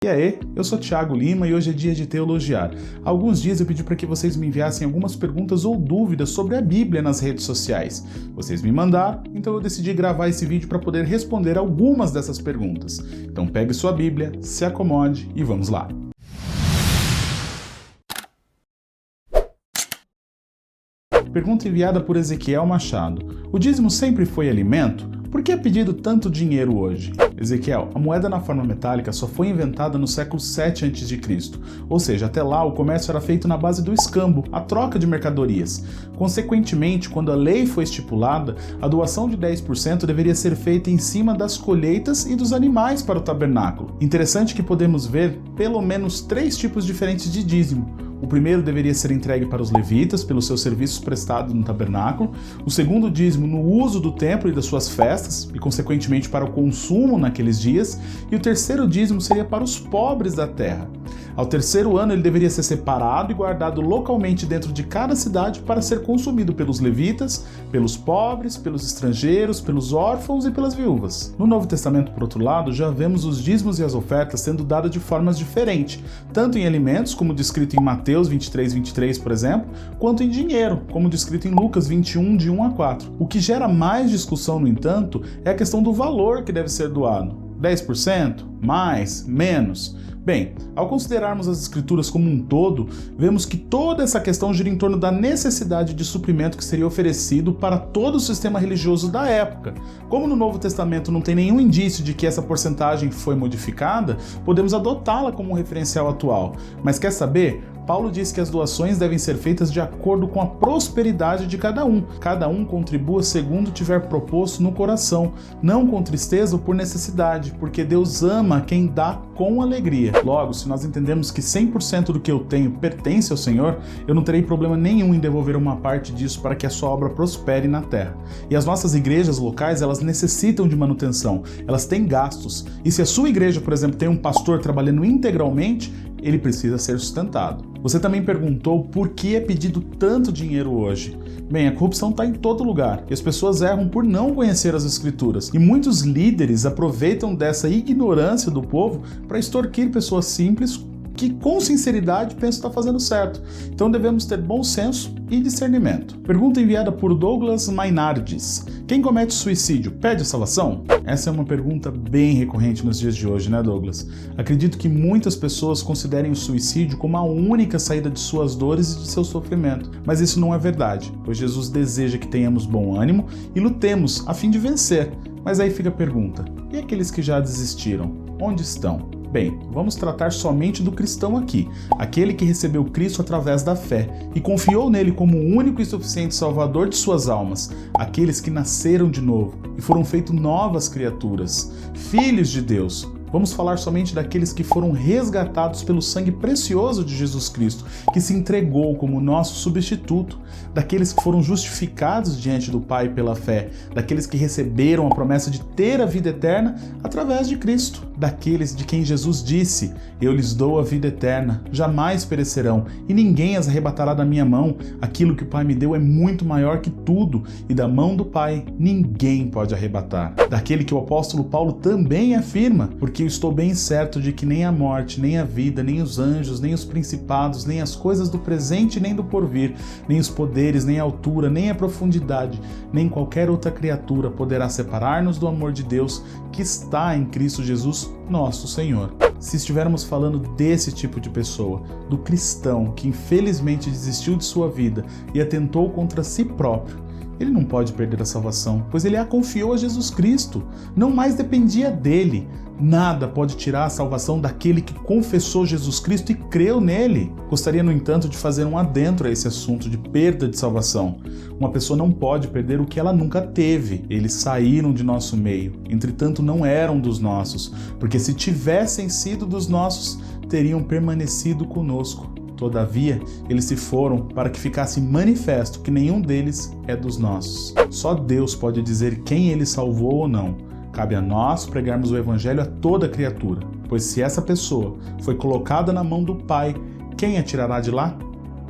E aí, eu sou Thiago Lima e hoje é dia de teologiar. Há alguns dias eu pedi para que vocês me enviassem algumas perguntas ou dúvidas sobre a Bíblia nas redes sociais. Vocês me mandaram, então eu decidi gravar esse vídeo para poder responder algumas dessas perguntas. Então pegue sua Bíblia, se acomode e vamos lá. Pergunta enviada por Ezequiel Machado. O dízimo sempre foi alimento? Por que é pedido tanto dinheiro hoje? Ezequiel, a moeda na forma metálica só foi inventada no século 7 a.C., ou seja, até lá o comércio era feito na base do escambo, a troca de mercadorias. Consequentemente, quando a lei foi estipulada, a doação de 10% deveria ser feita em cima das colheitas e dos animais para o tabernáculo. Interessante que podemos ver pelo menos 3 tipos diferentes de dízimo. O primeiro deveria ser entregue para os levitas, pelos seus serviços prestados no tabernáculo. O segundo dízimo no uso do templo e das suas festas, e consequentemente para o consumo naqueles dias. E o terceiro dízimo seria para os pobres da terra. Ao terceiro ano ele deveria ser separado e guardado localmente dentro de cada cidade para ser consumido pelos levitas, pelos pobres, pelos estrangeiros, pelos órfãos e pelas viúvas. No Novo Testamento, por outro lado, já vemos os dízimos e as ofertas sendo dados de formas diferentes, tanto em alimentos, como descrito em Mateus 23, por exemplo, quanto em dinheiro, como descrito em Lucas 21, de 1 a 4. O que gera mais discussão, no entanto, é a questão do valor que deve ser doado. 10%? Mais? Menos? Bem, ao considerarmos as escrituras como um todo, vemos que toda essa questão gira em torno da necessidade de suprimento que seria oferecido para todo o sistema religioso da época. Como no Novo Testamento não tem nenhum indício de que essa porcentagem foi modificada, podemos adotá-la como um referencial atual. Mas quer saber? Paulo diz que as doações devem ser feitas de acordo com a prosperidade de cada um. Cada um contribua segundo tiver proposto no coração, não com tristeza ou por necessidade, porque Deus ama quem dá com alegria. Logo, se nós entendemos que 100% do que eu tenho pertence ao Senhor, eu não terei problema nenhum em devolver uma parte disso para que a sua obra prospere na terra. E as nossas igrejas locais, elas necessitam de manutenção, elas têm gastos. E se a sua igreja, por exemplo, tem um pastor trabalhando integralmente, ele precisa ser sustentado. Você também perguntou por que é pedido tanto dinheiro hoje. Bem, a corrupção está em todo lugar e as pessoas erram por não conhecer as escrituras. E muitos líderes aproveitam dessa ignorância do povo para extorquir pessoas simples que com sinceridade pensam estar fazendo certo. Então devemos ter bom senso e discernimento. Pergunta enviada por Douglas Mainardes. Quem comete suicídio perde a salvação? Essa é uma pergunta bem recorrente nos dias de hoje, né, Douglas? Acredito que muitas pessoas considerem o suicídio como a única saída de suas dores e de seu sofrimento. Mas isso não é verdade, pois Jesus deseja que tenhamos bom ânimo e lutemos a fim de vencer. Mas aí fica a pergunta, e aqueles que já desistiram, onde estão? Bem, vamos tratar somente do cristão aqui, aquele que recebeu Cristo através da fé e confiou nele como o único e suficiente salvador de suas almas, aqueles que nasceram de novo e foram feitos novas criaturas, filhos de Deus. Vamos falar somente daqueles que foram resgatados pelo sangue precioso de Jesus Cristo, que se entregou como nosso substituto, daqueles que foram justificados diante do Pai pela fé, daqueles que receberam a promessa de ter a vida eterna através de Cristo, daqueles de quem Jesus disse: eu lhes dou a vida eterna, jamais perecerão, e ninguém as arrebatará da minha mão. Aquilo que o Pai me deu é muito maior que tudo, e da mão do Pai ninguém pode arrebatar. Daquele que o apóstolo Paulo também afirma, porque eu estou bem certo de que nem a morte, nem a vida, nem os anjos, nem os principados, nem as coisas do presente, nem do porvir, nem os poderes, nem a altura, nem a profundidade, nem qualquer outra criatura poderá separar-nos do amor de Deus que está em Cristo Jesus, nosso Senhor. Se estivermos falando desse tipo de pessoa, do cristão que infelizmente desistiu de sua vida e atentou contra si próprio, ele não pode perder a salvação, pois ele a confiou a Jesus Cristo, não mais dependia dele. Nada pode tirar a salvação daquele que confessou Jesus Cristo e creu nele. Gostaria, no entanto, de fazer um adentro a esse assunto de perda de salvação. Uma pessoa não pode perder o que ela nunca teve. Eles saíram de nosso meio, entretanto não eram dos nossos, porque se tivessem sido dos nossos, teriam permanecido conosco. Todavia, eles se foram para que ficasse manifesto que nenhum deles é dos nossos. Só Deus pode dizer quem ele salvou ou não. Cabe a nós pregarmos o evangelho a toda criatura, pois se essa pessoa foi colocada na mão do Pai, quem a tirará de lá?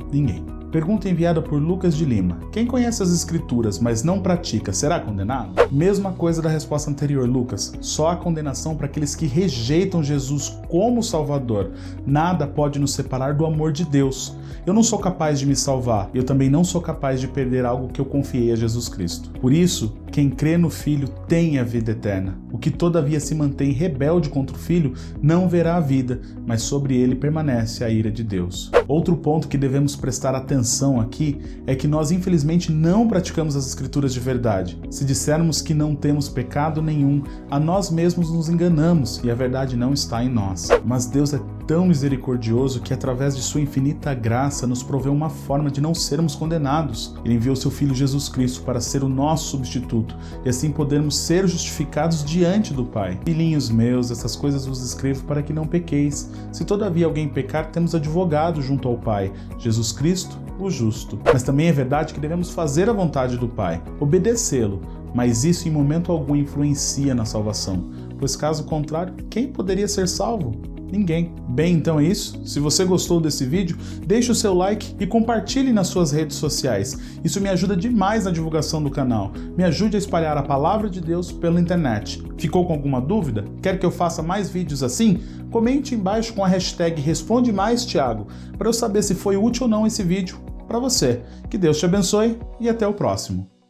Ninguém. Pergunta enviada por Lucas de Lima. Quem conhece as escrituras, mas não pratica, será condenado? Mesma coisa da resposta anterior, Lucas. Só há condenação para aqueles que rejeitam Jesus como Salvador. Nada pode nos separar do amor de Deus. Eu não sou capaz de me salvar. Eu também não sou capaz de perder algo que eu confiei a Jesus Cristo. Por isso, quem crê no Filho tem a vida eterna. O que todavia se mantém rebelde contra o Filho não verá a vida, mas sobre ele permanece a ira de Deus. Outro ponto que devemos prestar atenção aqui é que nós infelizmente não praticamos as Escrituras de verdade. Se dissermos que não temos pecado nenhum, a nós mesmos nos enganamos e a verdade não está em nós. Mas Deus é tão misericordioso que através de sua infinita graça nos proveu uma forma de não sermos condenados. Ele enviou seu Filho Jesus Cristo para ser o nosso substituto e assim podermos ser justificados diante do Pai. Filhinhos meus, essas coisas vos escrevo para que não pequeis. Se todavia alguém pecar, temos advogado junto ao Pai, Jesus Cristo, o justo. Mas também é verdade que devemos fazer a vontade do Pai, obedecê-lo, mas isso em momento algum influencia na salvação, pois caso contrário, quem poderia ser salvo? Ninguém. Bem, então é isso. Se você gostou desse vídeo, deixe o seu like e compartilhe nas suas redes sociais. Isso me ajuda demais na divulgação do canal. Me ajude a espalhar a palavra de Deus pela internet. Ficou com alguma dúvida? Quer que eu faça mais vídeos assim? Comente embaixo com a hashtag RespondeMaisTiago para eu saber se foi útil ou não esse vídeo para você. Que Deus te abençoe e até o próximo.